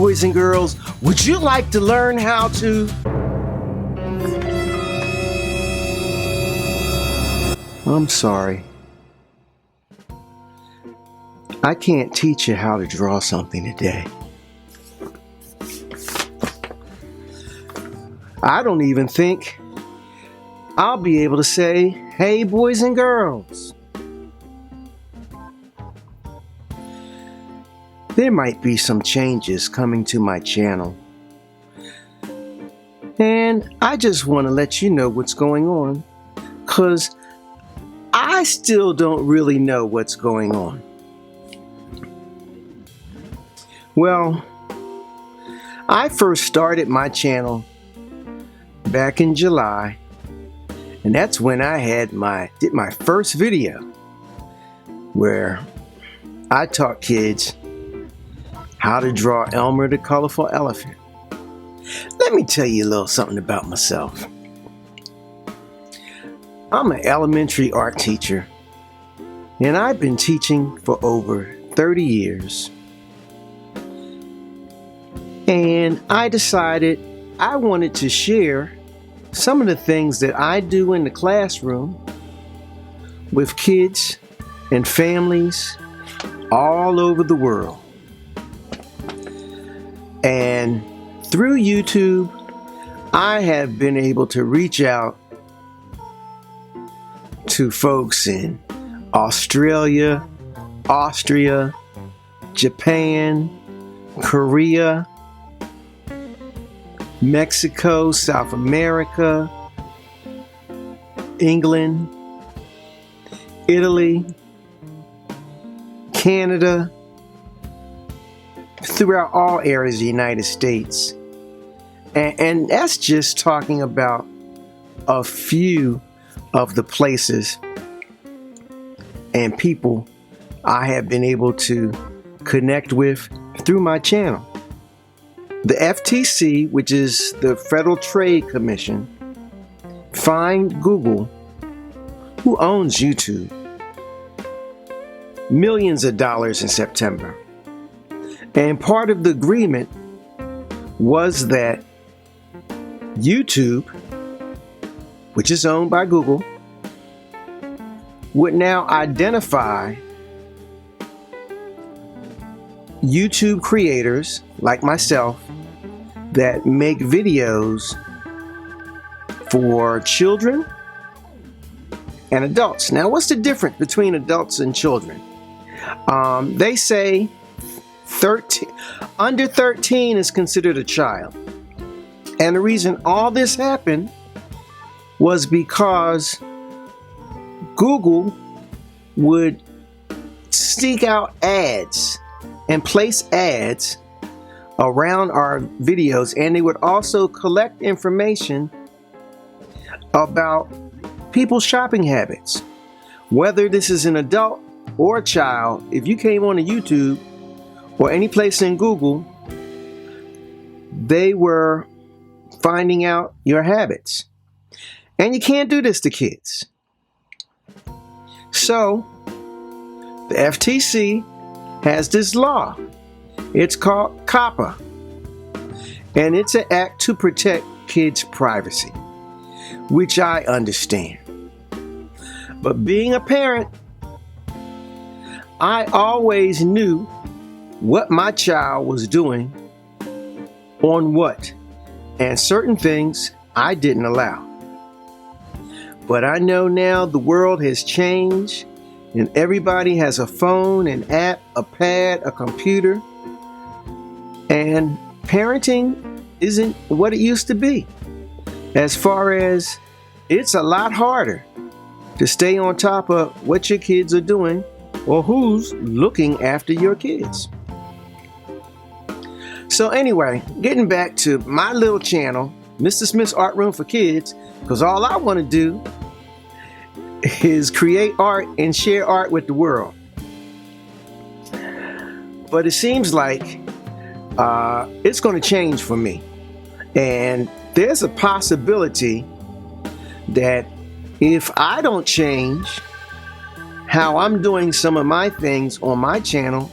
boys and girls, would you like to learn how to? I'm sorry. I can't teach you how to draw something today. I don't even think I'll be able to say, hey boys and girls. There might be some changes coming to my channel, and I just want to let you know what's going on, because I still don't really know what's going on. Well, I first started my channel back in July, and that's when I did my first video where I taught kids how to draw Elmer the Colorful Elephant. Let me tell you a little something about myself. I'm an elementary art teacher, and I've been teaching for over 30 years. And I decided I wanted to share some of the things that I do in the classroom with kids and families all over the world. And through YouTube, I have been able to reach out to folks in Australia, Austria, Japan, Korea, Mexico, South America, England, Italy, Canada, throughout all areas of the United States. And that's just talking about a few of the places and people I have been able to connect with through my channel. The FTC, which is the Federal Trade Commission, fined Google, who owns YouTube, millions of dollars in September. And part of the agreement was that YouTube, which is owned by Google, would now identify YouTube creators like myself that make videos for children and adults. Now, what's the difference between adults and children? They say under 13 is considered a child. And the reason all this happened was because Google would seek out ads and place ads around our videos, and they would also collect information about people's shopping habits. Whether this is an adult or a child, if you came on to YouTube or any place in Google, they were finding out your habits. And you can't do this to kids. So, the FTC has this law. It's called COPPA. And it's an act to protect kids' privacy, which I understand. But being a parent, I always knew what my child was doing on what, and certain things I didn't allow. But I know now the world has changed, and everybody has a phone, an app, a pad, a computer, and parenting isn't what it used to be. As far as it's a lot harder to stay on top of what your kids are doing or who's looking after your kids. So anyway, getting back to my little channel, Mr. Smith's Art Room for Kids, because all I want to do is create art and share art with the world. But it seems like it's going to change for me. And there's a possibility that if I don't change how I'm doing some of my things on my channel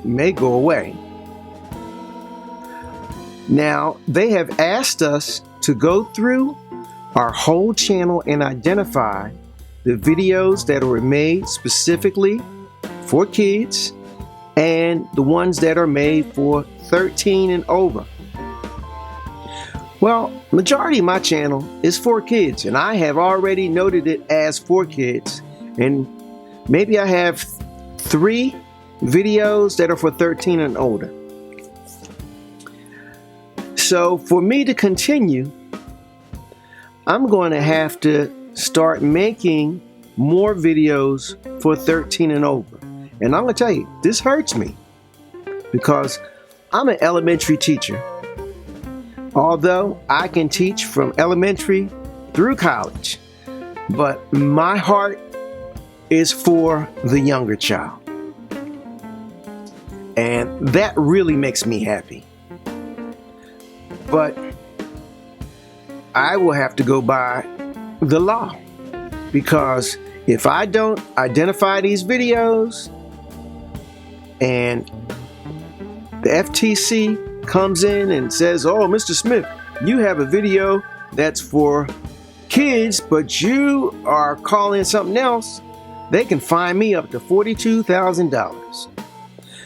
may go away. Now, they have asked us to go through our whole channel and identify the videos that were made specifically for kids and the ones that are made for 13 and over. Well, majority of my channel is for kids, and I have already noted it as for kids, and maybe I have 3 videos that are for 13 and older. So for me to continue, I'm going to have to start making more videos for 13 and over. And I'm going to tell you, this hurts me because I'm an elementary teacher. Although I can teach from elementary through college, but my heart is for the younger child. And that really makes me happy. But I will have to go by the law, because if I don't identify these videos and the FTC comes in and says, oh, Mr. Smith, you have a video that's for kids, but you are calling something else, they can fine me up to $42,000.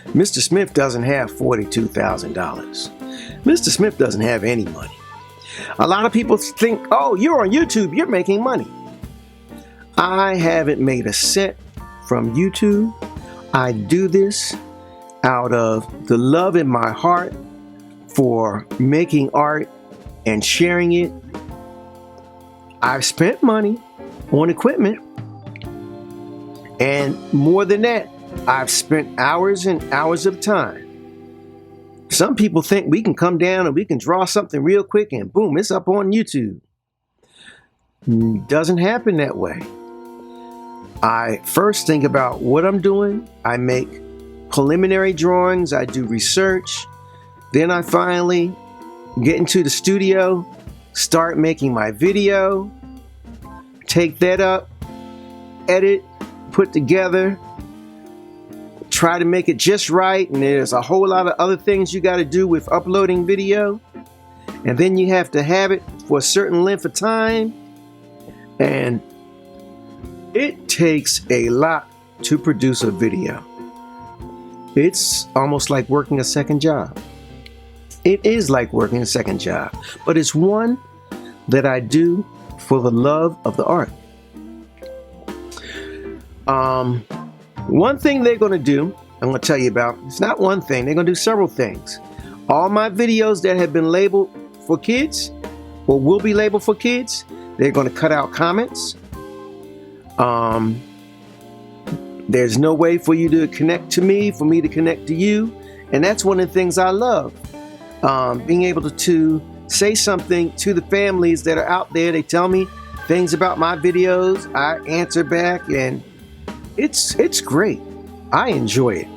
Mr. Smith doesn't have $42,000. Mr. Smith doesn't have any money. A lot of people think, oh, you're on YouTube, you're making money. I haven't made a cent from YouTube. I do this out of the love in my heart for making art and sharing it. I've spent money on equipment, and more than that, I've spent hours and hours of time. Some people think we can come down and we can draw something real quick and boom, it's up on YouTube. Doesn't happen that way. I first think about what I'm doing. I make preliminary drawings. I do research. Then I finally get into the studio, start making my video, take that up, edit, put together, try to make it just right, and there's a whole lot of other things you got to do with uploading video, and then you have to have it for a certain length of time, and it takes a lot to produce a video. It's almost like working a second job. It is like working a second job, but it's one that I do for the love of the art. One thing they're going to do, I'm going to tell you about, it's not one thing, they're going to do several things. All my videos that have been labeled for kids, or will be labeled for kids, they're going to cut out comments. There's no way for you to connect to me, for me to connect to you, and that's one of the things I love. Being able to say something to the families that are out there. They tell me things about my videos, I answer back, and it's great. I enjoy it.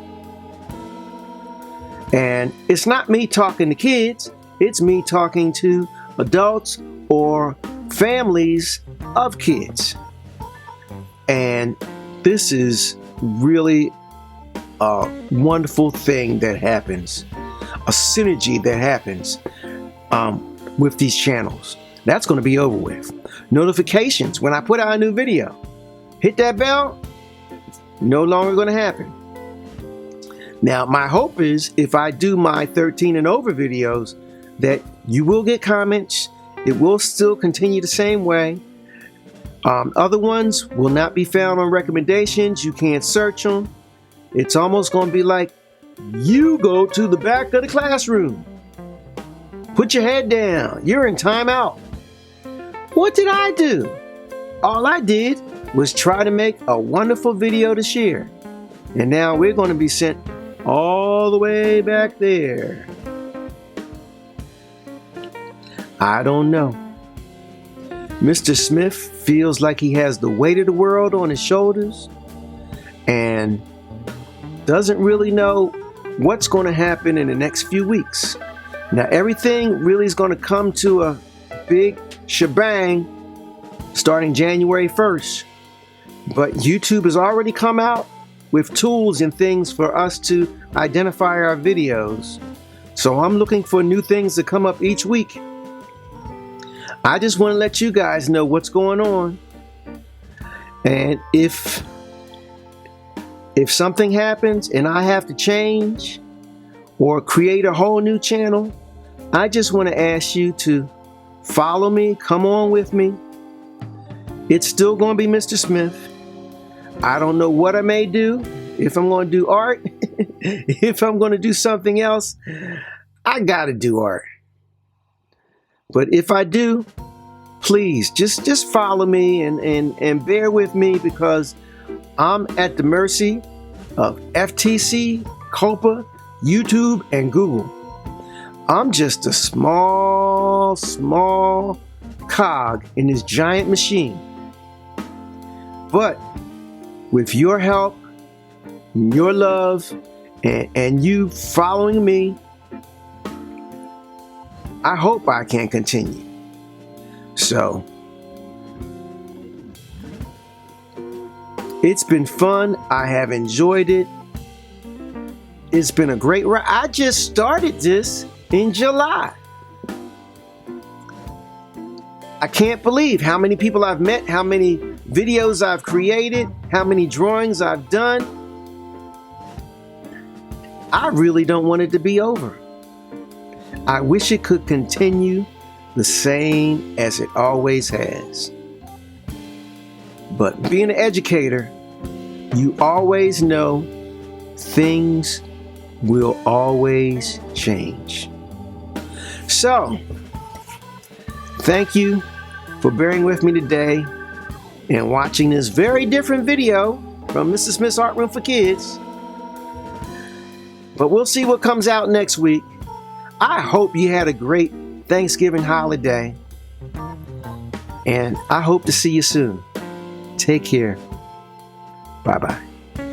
And it's not me talking to kids, it's me talking to adults or families of kids. And this is really a wonderful thing that happens, a synergy that happens with these channels. That's going to be over with. Notifications when I put out a new video. Hit that bell. No longer going to happen. Now, my hope is if I do my 13 and over videos that you will get comments. It will still continue the same way. Other ones will not be found on recommendations. You can't search them. It's almost going to be like you go to the back of the classroom. Put your head down. You're in timeout. What did I do? All I did was try to make a wonderful video to share. And now we're going to be sent all the way back there. I don't know. Mr. Smith feels like he has the weight of the world on his shoulders and doesn't really know what's going to happen in the next few weeks. Now everything really is going to come to a big shebang starting January 1st. But YouTube has already come out with tools and things for us to identify our videos. So I'm looking for new things to come up each week. I just want to let you guys know what's going on. And if something happens and I have to change or create a whole new channel, I just want to ask you to follow me, come on with me. It's still going to be Mr. Smith. I don't know what I may do. If I'm going to do art, if I'm going to do something else, I got to do art. But if I do, please just follow me and bear with me, because I'm at the mercy of FTC, COPA, YouTube, and Google. I'm just a small cog in this giant machine. But with your help, your love, and you following me, I hope I can continue. So, it's been fun. I have enjoyed it. It's been a great ride. I just started this in July. I can't believe how many people I've met, how many videos I've created, how many drawings I've done. I really don't want it to be over. I wish it could continue the same as it always has. But being an educator, you always know things will always change. So, thank you for bearing with me today and watching this very different video from Mr. Smith's Art Room for Kids. But we'll see what comes out next week. I hope you had a great Thanksgiving holiday, and I hope to see you soon. Take care. Bye-bye.